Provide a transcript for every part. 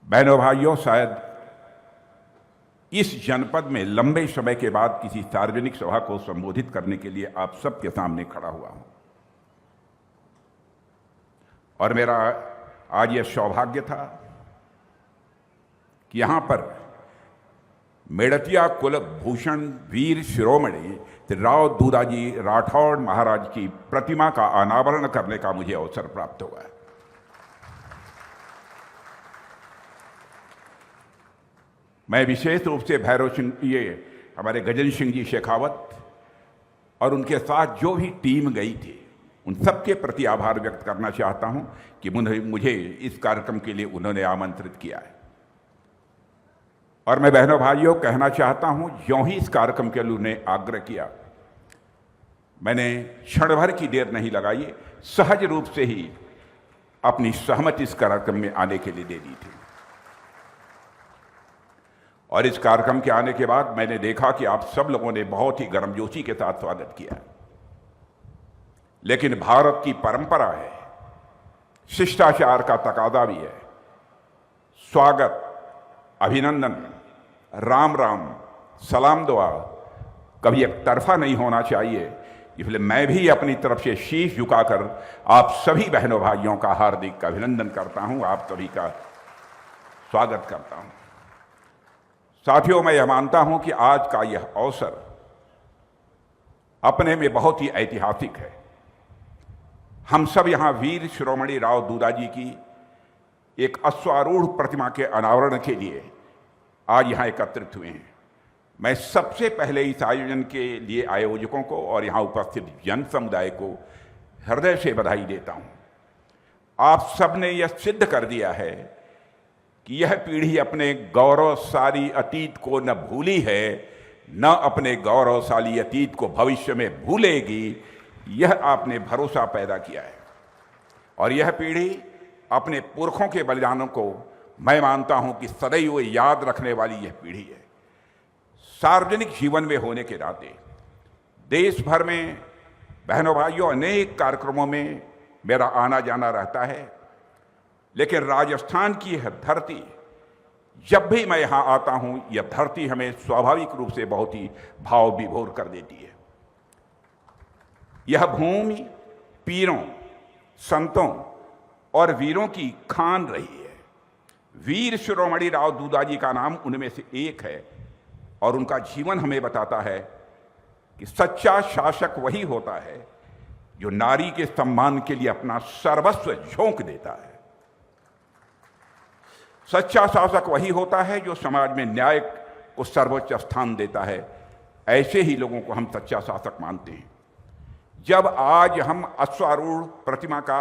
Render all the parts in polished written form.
बहनों भाइयों, शायद इस जनपद में लंबे समय के बाद किसी सार्वजनिक सभा को संबोधित करने के लिए आप सबके सामने खड़ा हुआ हूं और मेरा आज यह सौभाग्य था कि यहां पर मेड़तिया कुल भूषण वीर शिरोमणि राव दूदाजी राठौड़ महाराज की प्रतिमा का अनावरण करने का मुझे अवसर प्राप्त हुआ है। मैं विशेष रूप से भैरव सिंह, ये हमारे गजेंद्र सिंह जी शेखावत और उनके साथ जो भी टीम गई थी, उन सबके प्रति आभार व्यक्त करना चाहता हूं कि मुझे इस कार्यक्रम के लिए उन्होंने आमंत्रित किया है। और मैं बहनों भाइयों कहना चाहता हूं, ज्यों ही इस कार्यक्रम के लिए उन्हें आग्रह किया, मैंने क्षण भर की देर नहीं लगाई, सहज रूप से ही अपनी सहमति इस कार्यक्रम में आने के लिए दे दी थी। और इस कार्यक्रम के आने के बाद मैंने देखा कि आप सब लोगों ने बहुत ही गर्मजोशी के साथ स्वागत किया। लेकिन भारत की परंपरा है, शिष्टाचार का तकाजा भी है, स्वागत, अभिनंदन, राम राम, सलाम दुआ कभी एक तरफा नहीं होना चाहिए। इसलिए मैं भी अपनी तरफ से शीश झुकाकर आप सभी बहनों भाइयों का हार्दिक अभिनंदन करता हूं, आप सभी का स्वागत करता हूं। साथियों, मैं यह मानता हूं कि आज का यह अवसर अपने में बहुत ही ऐतिहासिक है। हम सब यहां वीर शिरोमणि राव दूदाजी की एक अश्वारूढ़ प्रतिमा के अनावरण के लिए आज यहां एकत्रित हुए हैं। मैं सबसे पहले इस आयोजन के लिए आयोजकों को और यहां उपस्थित जन समुदाय को हृदय से बधाई देता हूं। आप सबने यह सिद्ध कर दिया है कि यह पीढ़ी अपने गौरवशाली अतीत को न भूली है, न अपने गौरवशाली अतीत को भविष्य में भूलेगी। यह आपने भरोसा पैदा किया है और यह पीढ़ी अपने पुरखों के बलिदानों को मैं मानता हूं कि सदैव याद रखने वाली यह पीढ़ी है। सार्वजनिक जीवन में होने के नाते देश भर में बहनों भाइयों अनेक कार्यक्रमों में मेरा आना जाना रहता है, लेकिन राजस्थान की यह धरती, जब भी मैं यहां आता हूं, यह धरती हमें स्वाभाविक रूप से बहुत ही भाव विभोर कर देती है। यह भूमि पीरों, संतों और वीरों की खान रही है। वीर शिरोमणि राव दूदाजी का नाम उनमें से एक है और उनका जीवन हमें बताता है कि सच्चा शासक वही होता है जो नारी के सम्मान के लिए अपना सर्वस्व झोंक देता है। सच्चा शासक वही होता है जो समाज में न्याय को सर्वोच्च स्थान देता है। ऐसे ही लोगों को हम सच्चा शासक मानते हैं। जब आज हम अश्वारूढ़ प्रतिमा का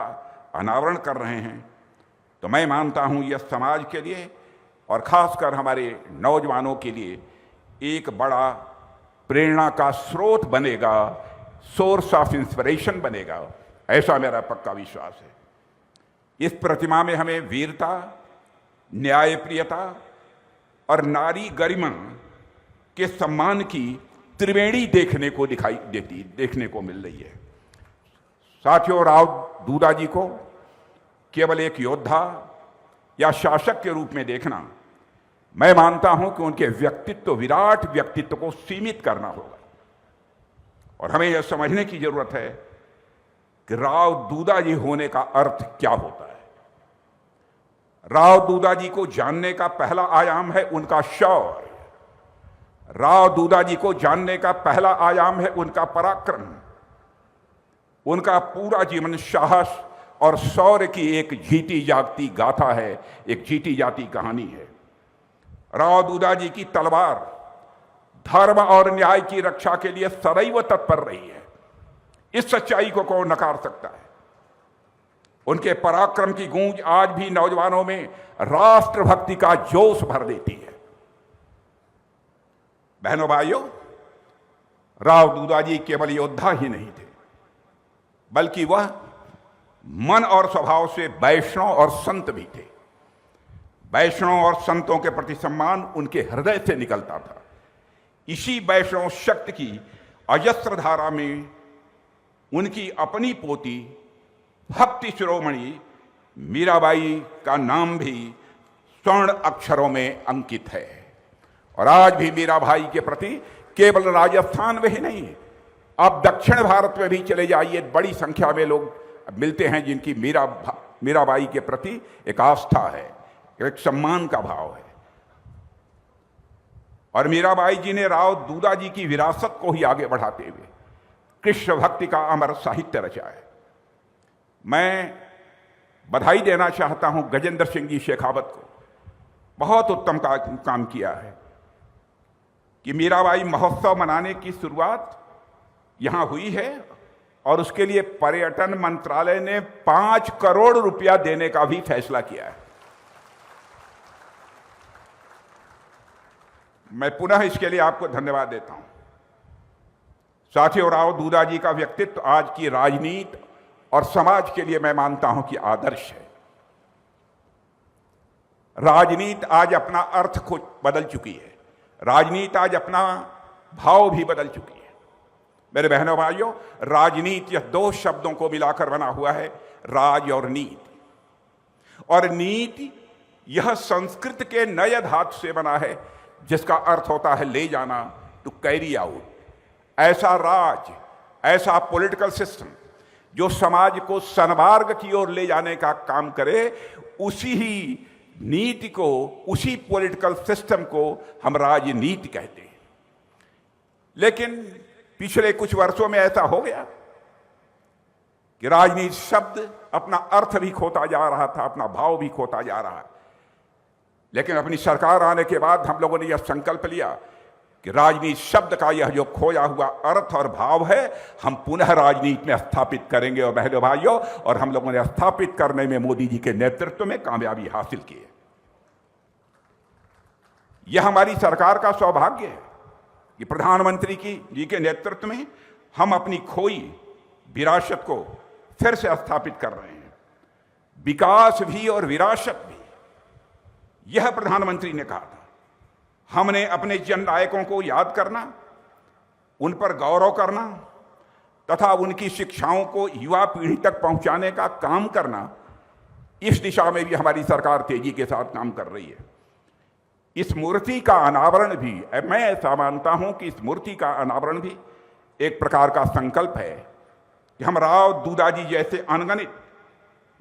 अनावरण कर रहे हैं तो मैं मानता हूं यह समाज के लिए और खासकर हमारे नौजवानों के लिए एक बड़ा प्रेरणा का स्रोत बनेगा, सोर्स ऑफ इंस्पिरेशन बनेगा, ऐसा मेरा पक्का विश्वास है। इस प्रतिमा में हमें वीरता, न्यायप्रियता और नारी गरिमा के सम्मान की त्रिवेणी देखने को मिल रही है। साथियों, राव दूदाजी को केवल एक योद्धा या शासक के रूप में देखना, मैं मानता हूं कि उनके व्यक्तित्व, विराट व्यक्तित्व को सीमित करना होगा और हमें यह समझने की जरूरत है कि राव दूदाजी होने का अर्थ क्या होता है। राव दूदाजी को जानने का पहला आयाम है उनका शौर्य। राव दूदाजी को जानने का पहला आयाम है उनका पराक्रम। उनका पूरा जीवन साहस और शौर्य की एक जीती जागती गाथा है, एक जीती जाती कहानी है। राव दूदाजी की तलवार धर्म और न्याय की रक्षा के लिए सदैव तत्पर रही है। इस सच्चाई को कौन नकार सकता है। उनके पराक्रम की गूंज आज भी नौजवानों में राष्ट्रभक्ति का जोश भर देती है। बहनों भाइयों, राव दूदाजी केवल योद्धा ही नहीं थे, बल्कि वह मन और स्वभाव से वैष्णव और संत भी थे। वैष्णव और संतों के प्रति सम्मान उनके हृदय से निकलता था। इसी वैष्णव शक्ति की अजस्र धारा में उनकी अपनी पोती भक्ति शिरोमणि मीराबाई का नाम भी स्वर्ण अक्षरों में अंकित है। और आज भी मीराबाई के प्रति केवल राजस्थान में ही नहीं, अब दक्षिण भारत में भी चले जाइए, बड़ी संख्या में लोग मिलते हैं जिनकी मीराबाई के प्रति एक आस्था है, एक सम्मान का भाव है। और मीराबाई जी ने राव दूदा जी की विरासत को ही आगे बढ़ाते हुए कृष्ण भक्ति का अमर साहित्य रचा है। मैं बधाई देना चाहता हूं गजेंद्र सिंह जी शेखावत को, बहुत उत्तम काम किया है कि मीराबाई महोत्सव मनाने की शुरुआत यहां हुई है और उसके लिए पर्यटन मंत्रालय ने 5 करोड़ रुपया देने का भी फैसला किया है। मैं पुनः इसके लिए आपको धन्यवाद देता हूं। साथियों, राव दूदा जी का व्यक्तित्व आज की राजनीति और समाज के लिए मैं मानता हूं कि आदर्श है। राजनीति आज अपना अर्थ खुद बदल चुकी है, राजनीति आज अपना भाव भी बदल चुकी है। मेरे बहनों भाइयों, राजनीति यह 2 शब्दों को मिलाकर बना हुआ है, राज और नीति। और नीति यह संस्कृत के नए धातु से बना है जिसका अर्थ होता है ले जाना, टू कैरी आउट। ऐसा राज, ऐसा पॉलिटिकल सिस्टम जो समाज को सन्मार्ग की ओर ले जाने का काम करे, उसी ही नीति को, उसी पॉलिटिकल सिस्टम को हम राजनीति कहते हैं। लेकिन पिछले कुछ वर्षों में ऐसा हो गया कि राजनीति शब्द अपना अर्थ भी खोता जा रहा था, अपना भाव भी खोता जा रहा है। लेकिन अपनी सरकार आने के बाद हम लोगों ने यह संकल्प लिया कि राजनीति शब्द का यह जो खोया हुआ अर्थ और भाव है, हम पुनः राजनीति में स्थापित करेंगे। और बहनों भाइयों, और हम लोगों ने स्थापित करने में मोदी जी के नेतृत्व में कामयाबी हासिल की है। यह हमारी सरकार का सौभाग्य है कि प्रधानमंत्री जी के नेतृत्व में हम अपनी खोई विरासत को फिर से स्थापित कर रहे हैं। विकास भी और विरासत भी, यह प्रधानमंत्री ने कहा था। हमने अपने जननायकों को याद करना, उन पर गौरव करना तथा उनकी शिक्षाओं को युवा पीढ़ी तक पहुंचाने का काम करना, इस दिशा में भी हमारी सरकार तेजी के साथ काम कर रही है। इस मूर्ति का अनावरण भी, मैं ऐसा मानता हूं कि इस मूर्ति का अनावरण भी एक प्रकार का संकल्प है कि हम राव दूदा जी जैसे अनगणित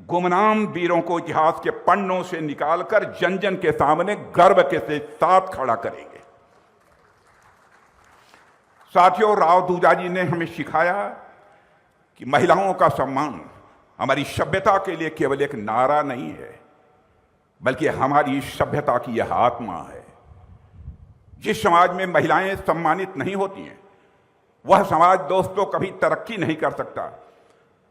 गुमनाम वीरों को इतिहास के पन्नों से निकालकर जन जन के सामने गर्व के साथ खड़ा करेंगे। साथियों, राव दूदा जी ने हमें सिखाया कि महिलाओं का सम्मान हमारी सभ्यता के लिए केवल एक नारा नहीं है, बल्कि हमारी सभ्यता की यह आत्मा है। जिस समाज में महिलाएं सम्मानित नहीं होती हैं, वह समाज दोस्तों कभी तरक्की नहीं कर सकता।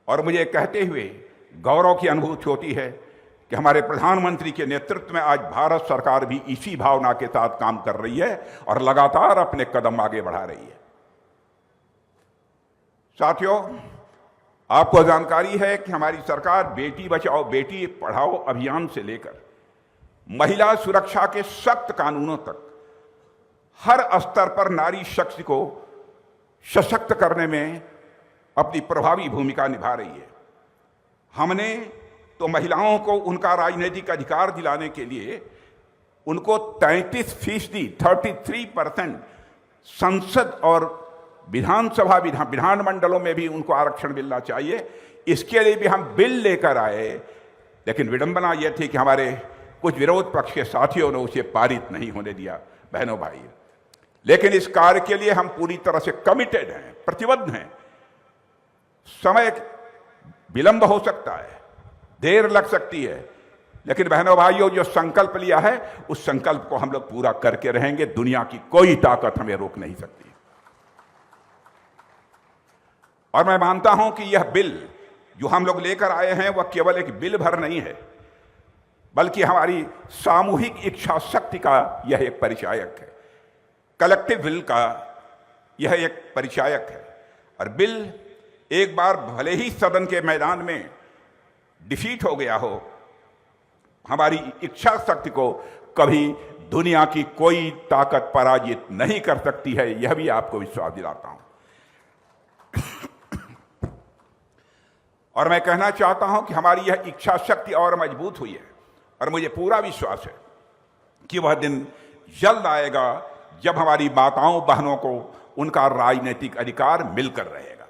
और मुझे कहते हुए गौरव की अनुभूति होती है कि हमारे प्रधानमंत्री के नेतृत्व में आज भारत सरकार भी इसी भावना के साथ काम कर रही है और लगातार अपने कदम आगे बढ़ा रही है। साथियों, आपको जानकारी है कि हमारी सरकार बेटी बचाओ बेटी पढ़ाओ अभियान से लेकर महिला सुरक्षा के सख्त कानूनों तक हर स्तर पर नारी शक्ति को सशक्त करने में अपनी प्रभावी भूमिका निभा रही है। हमने तो महिलाओं को उनका राजनीतिक अधिकार दिलाने के लिए उनको 33% संसद और विधानसभा विधानमंडलों में भी उनको आरक्षण मिलना चाहिए, इसके लिए भी हम बिल लेकर आए। लेकिन विडंबना यह थी कि हमारे कुछ विरोध पक्ष के साथियों ने उसे पारित नहीं होने दिया। बहनों भाई, लेकिन इस कार्य के लिए हम पूरी तरह से कमिटेड हैं, प्रतिबद्ध हैं। समय विलंब हो सकता है, देर लग सकती है, लेकिन बहनों भाइयों, जो संकल्प लिया है उस संकल्प को हम लोग पूरा करके रहेंगे। दुनिया की कोई ताकत हमें रोक नहीं सकती। और मैं मानता हूं कि यह बिल जो हम लोग लेकर आए हैं वह केवल एक बिल भर नहीं है, बल्कि हमारी सामूहिक इच्छा शक्ति का यह एक परिचायक है। कलेक्टिव विल का यह एक परिचायक है। और बिल एक बार भले ही सदन के मैदान में डिफीट हो गया हो, हमारी इच्छा शक्ति को कभी दुनिया की कोई ताकत पराजित नहीं कर सकती है, यह भी आपको विश्वास दिलाता हूं। और मैं कहना चाहता हूं कि हमारी यह इच्छा शक्ति और मजबूत हुई है और मुझे पूरा विश्वास है कि वह दिन जल्द आएगा जब हमारी माताओं बहनों को उनका राजनीतिक अधिकार मिलकर रहेगा।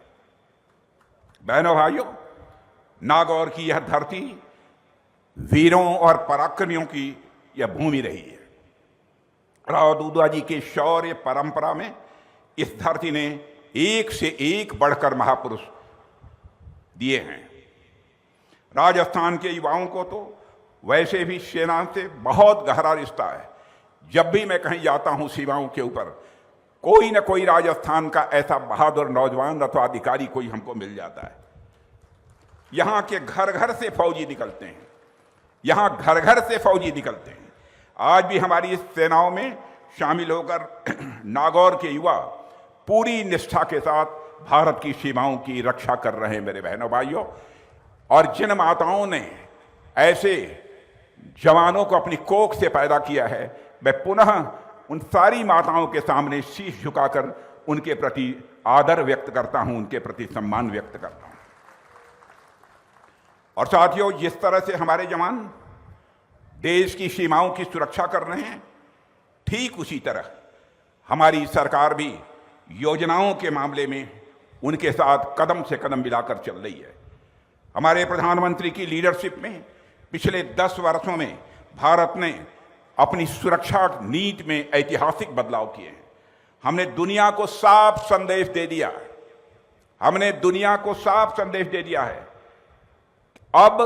बहनों भाइयों, नागौर की यह धरती वीरों और पराक्रमियों की यह भूमि रही है। राव दूधाजी के शौर्य परंपरा में इस धरती ने एक से एक बढ़कर महापुरुष दिए हैं। राजस्थान के युवाओं को तो वैसे भी सेना से बहुत गहरा रिश्ता है। जब भी मैं कहीं जाता हूं सीमाओं के ऊपर, कोई न कोई राजस्थान का ऐसा बहादुर नौजवान अथवा अधिकारी कोई हमको मिल जाता है। यहां के घर घर से फौजी निकलते हैं, यहां घर घर से फौजी निकलते हैं। आज भी हमारी इस सेनाओं में शामिल होकर नागौर के युवा पूरी निष्ठा के साथ भारत की सीमाओं की रक्षा कर रहे हैं मेरे बहनों भाइयों। और जिन माताओं ने ऐसे जवानों को अपनी कोख से पैदा किया है, मैं पुनः उन सारी माताओं के सामने शीश झुकाकर उनके प्रति आदर व्यक्त करता हूं, उनके प्रति सम्मान व्यक्त करता हूं। और साथियों, जिस तरह से हमारे जवान देश की सीमाओं की सुरक्षा कर रहे हैं, ठीक उसी तरह हमारी सरकार भी योजनाओं के मामले में उनके साथ कदम से कदम मिलाकर चल रही है। हमारे प्रधानमंत्री की लीडरशिप में पिछले 10 वर्षों में भारत ने अपनी सुरक्षा नीति में ऐतिहासिक बदलाव किए हैं। हमने दुनिया को साफ संदेश दे दिया है, हमने दुनिया को साफ संदेश दे दिया है, अब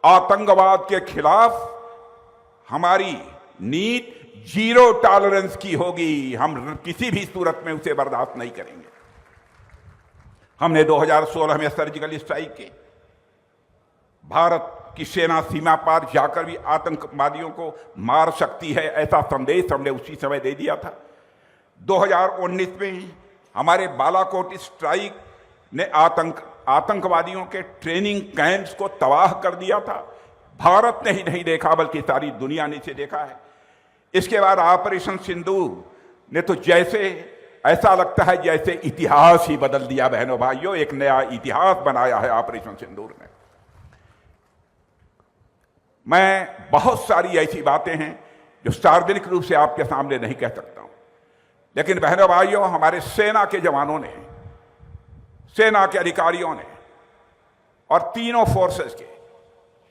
आतंकवाद के खिलाफ हमारी नीति जीरो टॉलरेंस की होगी। हम किसी भी सूरत में उसे बर्दाश्त नहीं करेंगे। हमने 2016 में सर्जिकल स्ट्राइक की, भारत की सेना सीमा पार जाकर भी आतंकवादियों को मार सकती है, ऐसा संदेश हमने उसी समय दे दिया था। 2019 में हमारे बालाकोट स्ट्राइक ने आतंकवादियों के ट्रेनिंग कैंप्स को तबाह कर दिया था। भारत ने ही नहीं देखा बल्कि सारी दुनिया ने इसे देखा है। इसके बाद ऑपरेशन सिंदूर ने तो जैसे ऐसा लगता है जैसे इतिहास ही बदल दिया। बहनों भाइयों, एक नया इतिहास बनाया है ऑपरेशन सिंदूर ने। मैं बहुत सारी ऐसी बातें हैं जो सार्वजनिक रूप से आपके सामने नहीं कह सकता हूं, लेकिन बहनों भाइयों, हमारे सेना के जवानों ने, सेना के अधिकारियों ने और तीनों फोर्सेस के,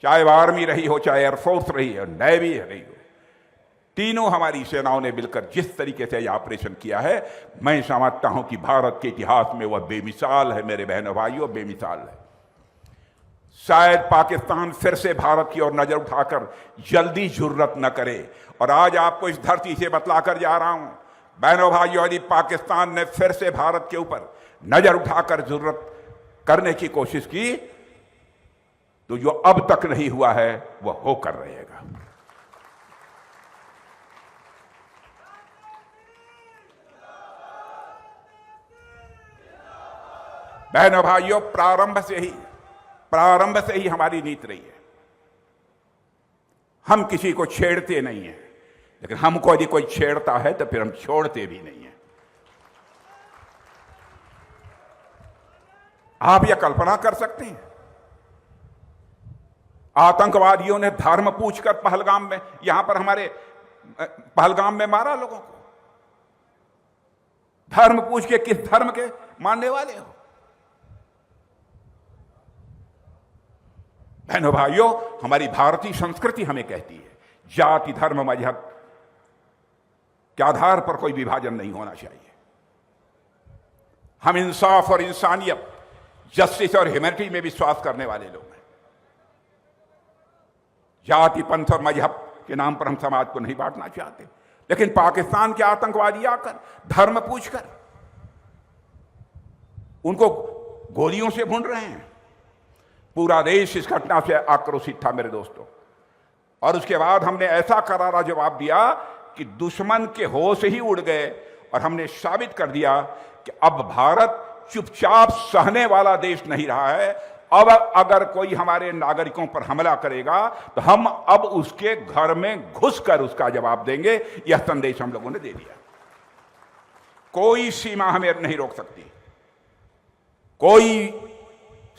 चाहे वो आर्मी रही हो, चाहे एयरफोर्स रही हो, नेवी रही हो, तीनों हमारी सेनाओं ने मिलकर जिस तरीके से यह ऑपरेशन किया है, मैं समझता हूं कि भारत के इतिहास में वह बेमिसाल है मेरे बहनों भाइयों, बेमिसाल है। शायद पाकिस्तान फिर से भारत की ओर नजर उठाकर जल्दी जुर्रत न करे। और आज आपको इस धरती से बतलाकर जा रहा हूं, बहनों भाइयों, यदि पाकिस्तान ने फिर से भारत के ऊपर नजर उठाकर जुर्रत करने की कोशिश की तो जो अब तक नहीं हुआ है वह होकर रहेगा। बहनों भाइयों, प्रारंभ से ही हमारी नीति रही है, हम किसी को छेड़ते नहीं हैं, लेकिन हमको यदि कोई छेड़ता है तो फिर हम छोड़ते भी नहीं हैं। आप यह कल्पना कर सकते हैं, आतंकवादियों ने धर्म पूछकर पहलगाम में, यहां पर हमारे पहलगाम में मारा लोगों को। धर्म पूछ के किस धर्म के मानने वाले हो? बहनों भाइयों, हमारी भारतीय संस्कृति हमें कहती है जाति, धर्म, मजहब के आधार पर कोई विभाजन नहीं होना चाहिए। हम इंसाफ और इंसानियत, जस्टिस और ह्यूमैनिटी में विश्वास करने वाले लोग हैं। जाति, पंथ और मजहब के नाम पर हम समाज को नहीं बांटना चाहते, लेकिन पाकिस्तान के आतंकवादी आकर धर्म पूछकर उनको गोलियों से भून रहे हैं। पूरा देश इस घटना से आक्रोशित था मेरे दोस्तों। और उसके बाद हमने ऐसा करारा जवाब दिया कि दुश्मन के होश ही उड़ गए और हमने साबित कर दिया कि अब भारत चुपचाप सहने वाला देश नहीं रहा है। अब अगर कोई हमारे नागरिकों पर हमला करेगा तो हम अब उसके घर में घुसकर उसका जवाब देंगे। यह संदेश हम लोगों ने दे दिया। कोई सीमा हमें नहीं रोक सकती, कोई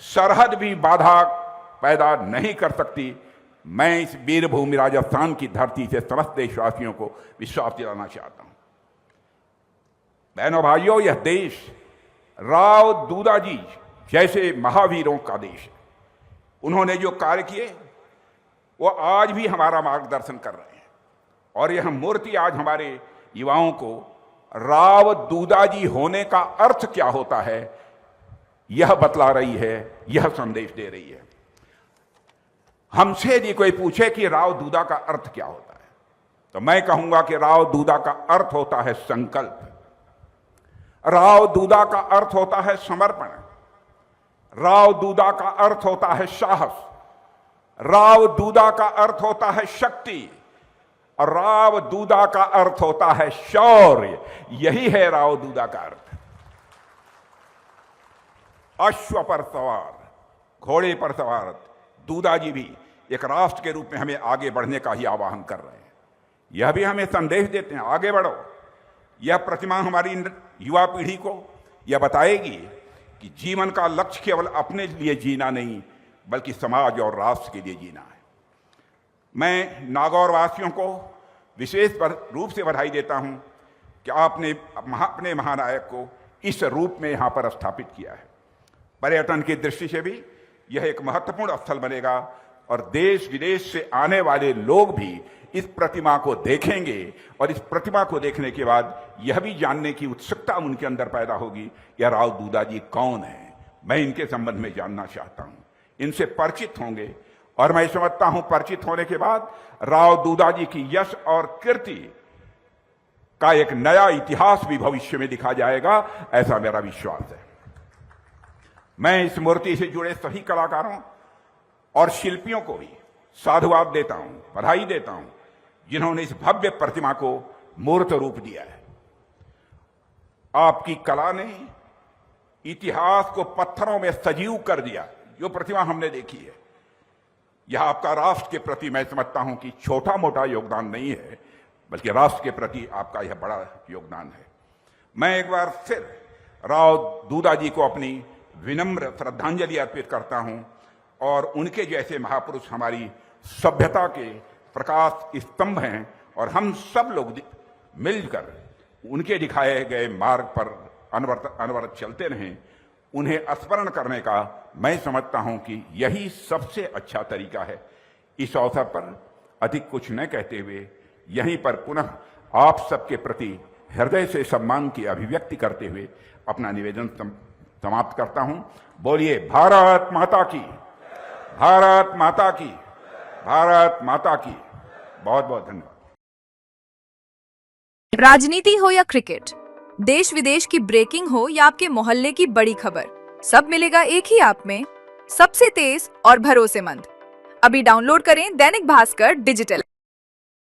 सरहद भी बाधा पैदा नहीं कर सकती मैं इस वीरभूमि राजस्थान की धरती से समस्त देशवासियों को विश्वास दिलाना चाहता हूं। बहनों भाइयों, यह देश राव दूदाजी जैसे महावीरों का देश है। उन्होंने जो कार्य किए वो आज भी हमारा मार्गदर्शन कर रहे हैं, और यह मूर्ति आज हमारे युवाओं को राव दूदाजी होने का अर्थ क्या होता है यह बतला रही है, यह संदेश दे रही है। हमसे यदि कोई पूछे कि राव दूदा का अर्थ क्या होता है, तो मैं कहूंगा कि राव दूदा का अर्थ होता है संकल्प, राव दूदा का अर्थ होता है समर्पण, राव दूदा का अर्थ होता है साहस, राव दूदा का अर्थ होता है शक्ति, और राव दूदा का अर्थ होता है शौर्य। यही है राव दूदा का अर्थ। अश्व पर सवार, घोड़े पर सवार दूदाजी भी एक राष्ट्र के रूप में हमें आगे बढ़ने का ही आह्वान कर रहे हैं। यह भी हमें संदेश देते हैं, आगे बढ़ो। यह प्रतिमा हमारी युवा पीढ़ी को यह बताएगी कि जीवन का लक्ष्य केवल अपने लिए जीना नहीं, बल्कि समाज और राष्ट्र के लिए जीना है। मैं नागौर वासियों को विशेष रूप से बधाई देता हूं कि आपने अपने महानायक को इस रूप में यहां पर स्थापित किया है। पर्यटन की दृष्टि से भी यह एक महत्वपूर्ण स्थल बनेगा, और देश विदेश से आने वाले लोग भी इस प्रतिमा को देखेंगे, और इस प्रतिमा को देखने के बाद यह भी जानने की उत्सुकता उनके अंदर पैदा होगी, यह राव दूदाजी कौन है। मैं इनके संबंध में जानना चाहता हूं, इनसे परिचित होंगे, और मैं समझता हूं परिचित होने के बाद राव दूदाजी की यश और कीर्ति का एक नया इतिहास भी भविष्य में लिखा जाएगा, ऐसा मेरा विश्वास है। मैं इस मूर्ति से जुड़े सभी कलाकारों और शिल्पियों को भी साधुवाद देता हूं, बधाई देता हूं, जिन्होंने इस भव्य प्रतिमा को मूर्त रूप दिया है। आपकी कला ने इतिहास को पत्थरों में सजीव कर दिया। जो प्रतिमा हमने देखी है, यह आपका राष्ट्र के प्रति मैं समझता हूं कि छोटा मोटा योगदान नहीं है, बल्कि राष्ट्र के प्रति आपका यह बड़ा योगदान है। मैं एक बार फिर राव दूदाजी को अपनी विनम्र श्रद्धांजलि अर्पित करता हूं, और उनके जैसे महापुरुष हमारी सभ्यता के प्रकाश स्तंभ हैं, और हम सब लोग मिलकर उनके दिखाए गए मार्ग पर अनवरत चलते रहें। उन्हें स्मरण करने का मैं समझता हूं कि यही सबसे अच्छा तरीका है। इस अवसर पर अधिक कुछ न कहते हुए यहीं पर पुनः आप सबके प्रति हृदय से सम्मान की अभिव्यक्ति करते हुए अपना निवेदन समाप्त करता हूं। बोलिए भारत माता की, भारत माता की, भारत माता की। बहुत बहुत धन्यवाद। राजनीति हो या क्रिकेट, देश विदेश की ब्रेकिंग हो या आपके मोहल्ले की बड़ी खबर, सब मिलेगा एक ही ऐप में, सबसे तेज और भरोसेमंद। अभी डाउनलोड करें दैनिक भास्कर डिजिटल।